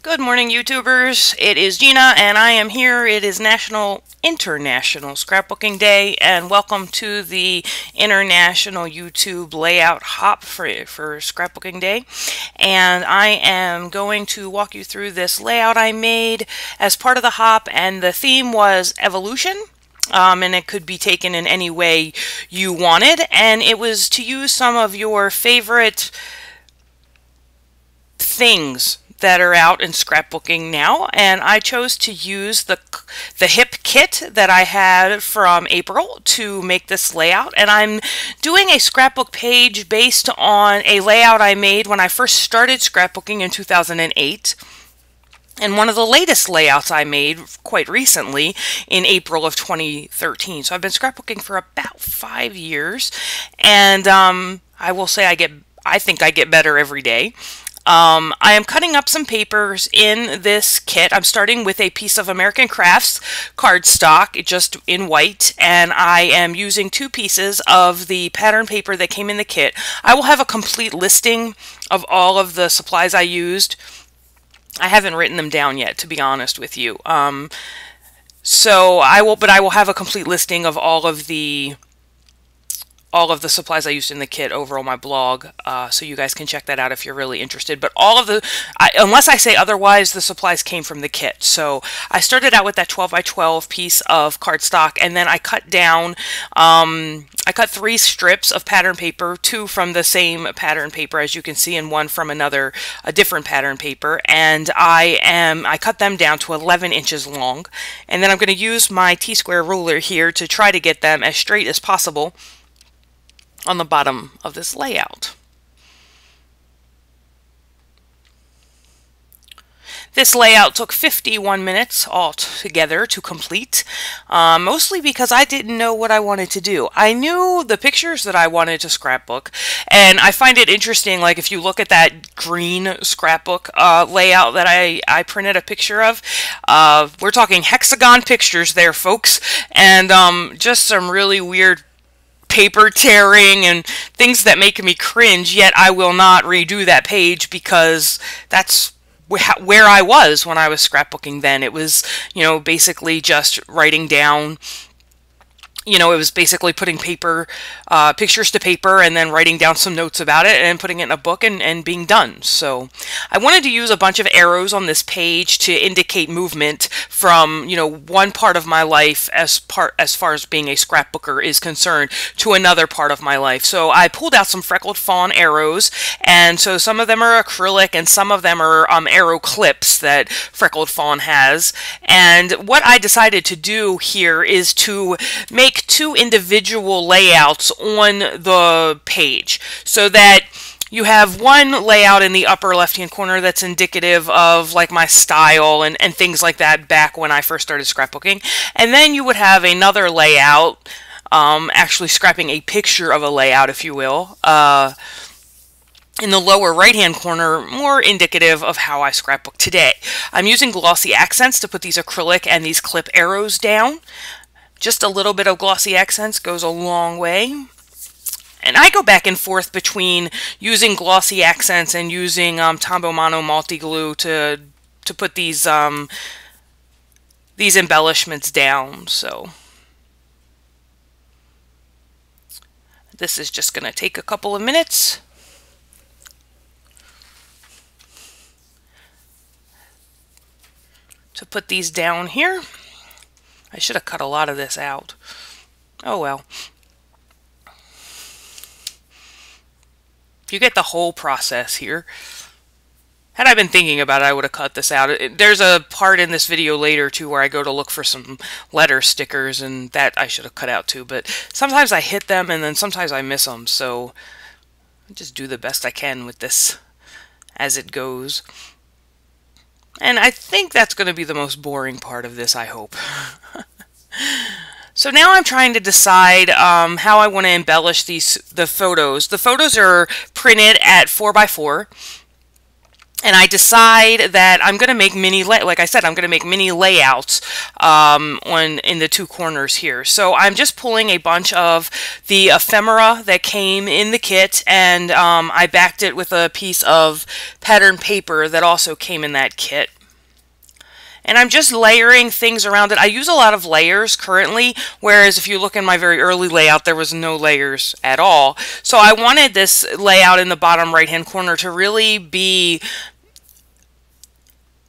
Good morning, YouTubers. It is Gina, and I am here. It is International Scrapbooking Day, and welcome to the International YouTube Layout Hop for Scrapbooking Day. And I am going to walk you through this layout I made as part of the hop, and the theme was evolution. And it could be taken in any way you wanted, and it was to use some of your favorite things that are out in scrapbooking now, and I chose to use the hip kit that I had from April to make this layout. And I'm doing a scrapbook page based on a layout I made when I first started scrapbooking in 2008. And one of the latest layouts I made quite recently in April of 2013. So I've been scrapbooking for about 5 years, and I will say I think I get better every day. I am cutting up some papers in this kit. I'm starting with a piece of American Crafts cardstock, just in white, and I am using 2 pieces of the pattern paper that came in the kit. I will have a complete listing of all of the supplies I used. I haven't written them down yet, to be honest with you. So I will have a complete listing of all of the supplies I used in the kit over on my blog, so you guys can check that out if you're really interested. But unless I say otherwise, the supplies came from the kit. So I started out with that 12 by 12 piece of cardstock, and then I cut down, I cut 3 strips of pattern paper, 2 from the same pattern paper, as you can see, and 1 from a different pattern paper, and I cut them down to 11 inches long. And then I'm going to use my T-square ruler here to try to get them as straight as possible on the bottom of this layout. This layout took 51 minutes altogether to complete, mostly because I didn't know what I wanted to do. I knew the pictures that I wanted to scrapbook, and I find it interesting, like if you look at that green scrapbook layout that I printed a picture of, we're talking hexagon pictures there, folks, and just some really weird paper tearing and things that make me cringe, yet I will not redo that page because that's where I was when I was scrapbooking then. It was, basically just writing down, it was basically putting pictures to paper and then writing down some notes about it and putting it in a book and being done. So I wanted to use a bunch of arrows on this page to indicate movement from, one part of my life as far as being a scrapbooker is concerned to another part of my life. So I pulled out some freckled fawn arrows, and so some of them are acrylic and some of them are arrow clips that freckled fawn has. And what I decided to do here is to make 2 individual layouts on the page, so that you have one layout in the upper left-hand corner that's indicative of like my style and things like that back when I first started scrapbooking, and then you would have another layout, actually scrapping a picture of a layout, if you will, in the lower right-hand corner, more indicative of how I scrapbook today. I'm using glossy accents to put these acrylic and these clip arrows down. Just a little bit of glossy accents goes a long way. And I go back and forth between using glossy accents and using Tombow Mono multi-glue to put these embellishments down. So this is just going to take a couple of minutes. To put these down here. I should have cut a lot of this out. Oh well. You get the whole process here. Had I been thinking about it, I would have cut this out. There's a part in this video later, too, where I go to look for some letter stickers, and that I should have cut out, too. But sometimes I hit them, and then sometimes I miss them, so I just do the best I can with this as it goes. And I think that's going to be the most boring part of this, I hope. So now I'm trying to decide how I want to embellish the photos. The photos are printed at 4x4. and I decide that I'm going to make like I said, I'm going to make mini layouts in the two corners here. So I'm just pulling a bunch of the ephemera that came in the kit, and I backed it with a piece of pattern paper that also came in that kit. And I'm just layering things around it. I use a lot of layers currently, whereas if you look in my very early layout, there was no layers at all. So I wanted this layout in the bottom right-hand corner to really be,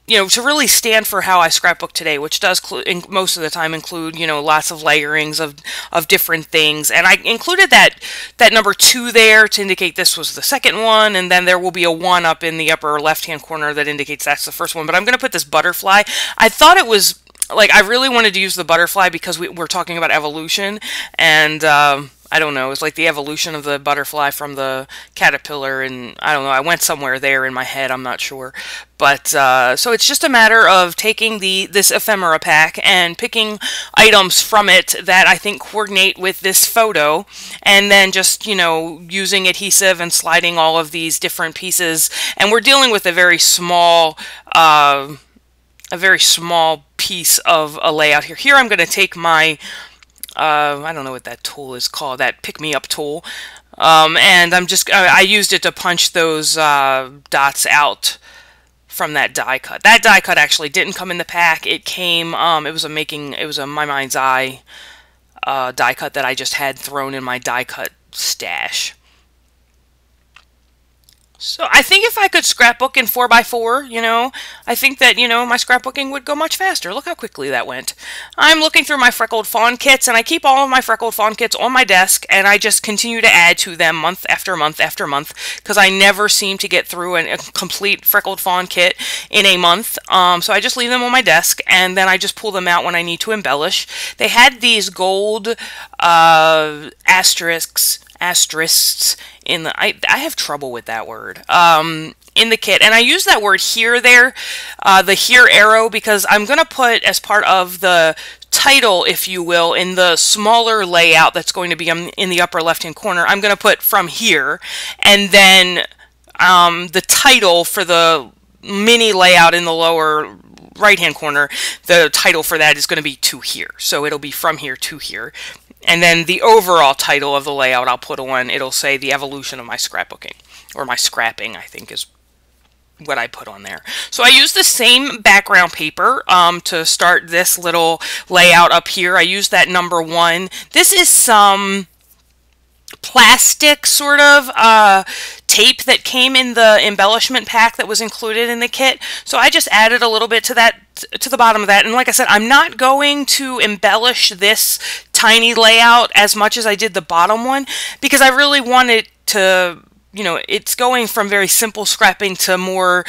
to really stand for how I scrapbook today, which does most of the time include, lots of layerings of different things. And I included that number 2 there to indicate this was the second one, and then there will be a 1 up in the upper left-hand corner that indicates that's the first one. But I'm going to put this butterfly. I thought it was, I really wanted to use the butterfly because we're talking about evolution, and I don't know, it's like the evolution of the butterfly from the caterpillar, and I don't know, I went somewhere there in my head, I'm not sure. But, so it's just a matter of taking this ephemera pack and picking items from it that I think coordinate with this photo, and then just, using adhesive and sliding all of these different pieces. And we're dealing with a very small piece of a layout here. Here I'm going to take my I don't know what that tool is called, that pick-me-up tool. And I used it to punch those dots out from that die cut. That die cut actually didn't come in the pack. It came, it was a My Mind's Eye die cut that I just had thrown in my die cut stash. So I think if I could scrapbook in 4x4, I think that, my scrapbooking would go much faster. Look how quickly that went. I'm looking through my Freckled Fawn kits, and I keep all of my Freckled Fawn kits on my desk, and I just continue to add to them month after month after month, because I never seem to get through a complete Freckled Fawn kit in a month. So I just leave them on my desk, and then I just pull them out when I need to embellish. They had these gold asterisks in the, I have trouble with that word, in the kit, and I use that word here there, the here arrow, because I'm going to put as part of the title, if you will, in the smaller layout that's going to be in the upper left hand corner, I'm going to put from here, and then the title for the mini layout in the lower right hand corner, the title for that is going to be to here, so it'll be from here to here. And then the overall title of the layout I'll put on, it'll say the evolution of my scrapbooking, or my scrapping, I think is what I put on there. So I use the same background paper to start this little layout up here. I use that number 1. This is some plastic sort of tape that came in the embellishment pack that was included in the kit. So I just added a little bit to the bottom of that. And like I said, I'm not going to embellish this tiny layout as much as I did the bottom one, because I really wanted to, it's going from very simple scrapping to more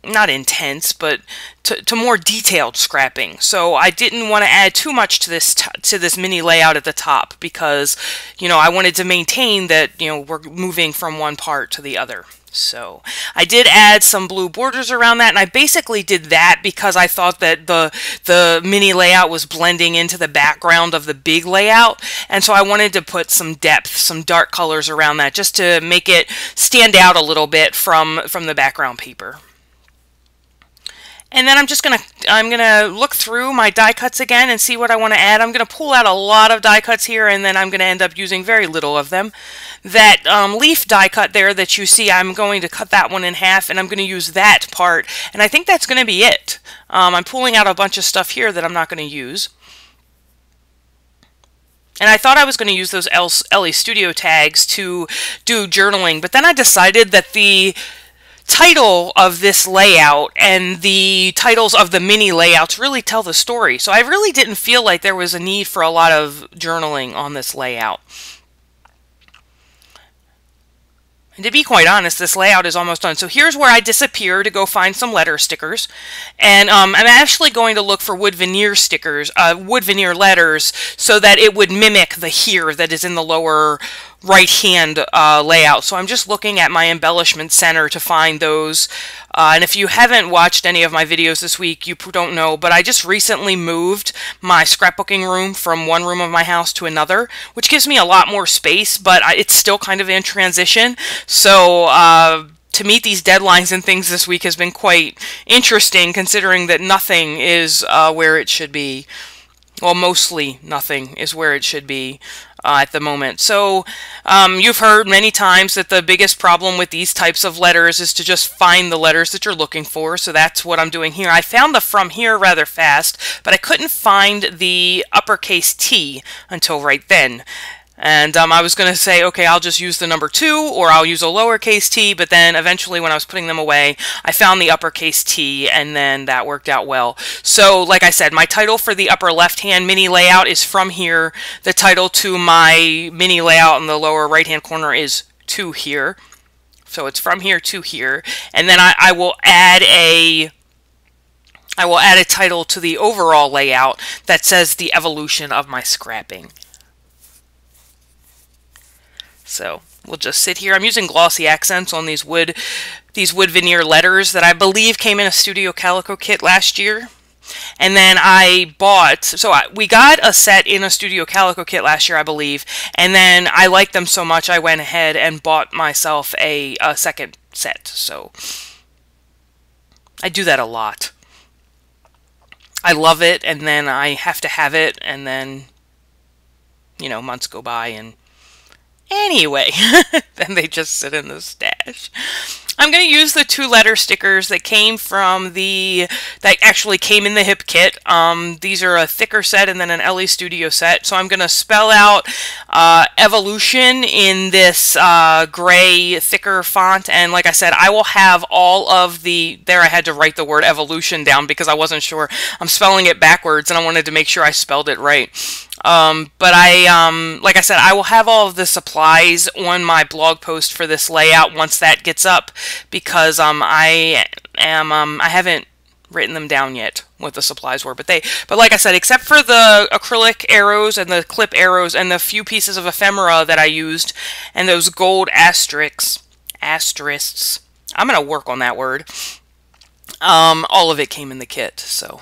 not intense, but to more detailed scrapping. So I didn't want to add too much to this mini layout at the top, because I wanted to maintain that we're moving from one part to the other. So I did add some blue borders around that, and I basically did that because I thought that the mini layout was blending into the background of the big layout, and so I wanted to put some depth, some dark colors around that, just to make it stand out a little bit from the background paper. And then I'm gonna look through my die cuts again and see what I want to add. I'm gonna pull out a lot of die cuts here, and then I'm gonna end up using very little of them. That leaf die cut there that you see, I'm going to cut that one in half, and I'm gonna use that part, and I think that's gonna be it. I'm pulling out a bunch of stuff here that I'm not gonna use. And I thought I was going to use those LE Studio tags to do journaling, but then I decided that the title of this layout and the titles of the mini layouts really tell the story. So I really didn't feel like there was a need for a lot of journaling on this layout. And to be quite honest, this layout is almost done. So here's where I disappear to go find some letter stickers. And I'm actually going to look for wood veneer stickers, wood veneer letters, so that it would mimic the here that is in the lower right-hand layout. So I'm just looking at my embellishment center to find those. And if you haven't watched any of my videos this week, you don't know, but I just recently moved my scrapbooking room from one room of my house to another, which gives me a lot more space, but it's still kind of in transition. So to meet these deadlines and things this week has been quite interesting, considering that nothing is where it should be. Well, mostly nothing is where it should be at the moment. So you've heard many times that the biggest problem with these types of letters is to just find the letters that you're looking for. So that's what I'm doing here. I found the from here rather fast, but I couldn't find the uppercase T until right then. And I was going to say, okay, I'll just use the number 2 or I'll use a lowercase t, but then eventually when I was putting them away, I found the uppercase T, and then that worked out well. So, like I said, my title for the upper left-hand mini layout is from here. The title to my mini layout in the lower right-hand corner is to here. So it's from here to here. And then I will add a title to the overall layout that says the evolution of my scrapping. So we'll just sit here. I'm using glossy accents on these wood veneer letters that I believe came in a Studio Calico kit last year. And then I bought, we got a set in a Studio Calico kit last year, I believe. And then I liked them so much, I went ahead and bought myself a second set. So I do that a lot. I love it, and then I have to have it, and then, you know, months go by, and anyway, then they just sit in the stash. I'm going to use the 2-letter stickers that actually came in the hip kit. These are a thicker set and then an LE Studio set. So I'm going to spell out evolution in this gray, thicker font. And like I said, I will have all of there I had to write the word evolution down because I wasn't sure. I'm spelling it backwards and I wanted to make sure I spelled it right. But like I said, I will have all of the supplies on my blog post for this layout once that gets up, because I haven't written them down yet what the supplies were. But like I said, except for the acrylic arrows and the clip arrows and the few pieces of ephemera that I used and those gold asterisks, I'm gonna work on that word. All of it came in the kit, so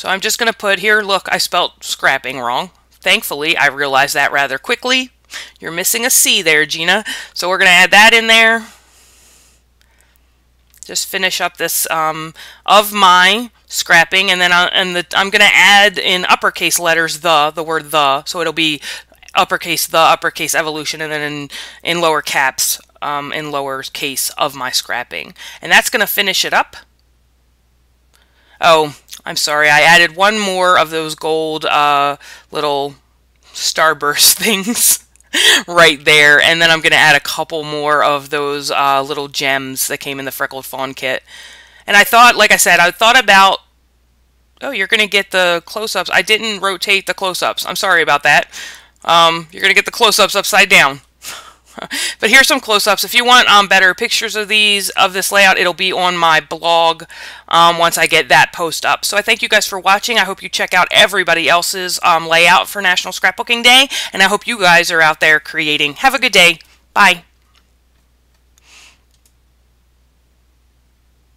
I'm just going to put here, look, I spelt scrapping wrong. Thankfully, I realized that rather quickly. You're missing a C there, Gina. So we're going to add that in there. Just finish up this of my scrapping, and then I'm going to add in uppercase letters the word the, so it'll be uppercase the, uppercase evolution, and then in lower caps, in lower case of my scrapping. And that's going to finish it up. Oh, I'm sorry, I added one more of those gold little starburst things right there, and then I'm going to add a couple more of those little gems that came in the Freckled Fawn kit. And I thought, like I said, I thought about, oh, you're going to get the close-ups. I didn't rotate the close-ups. I'm sorry about that. You're going to get the close-ups upside down. But here's some close-ups. If you want better pictures of this layout, it'll be on my blog once I get that post up. So I thank you guys for watching. I hope you check out everybody else's layout for National Scrapbooking Day, and I hope you guys are out there creating. Have a good day. Bye.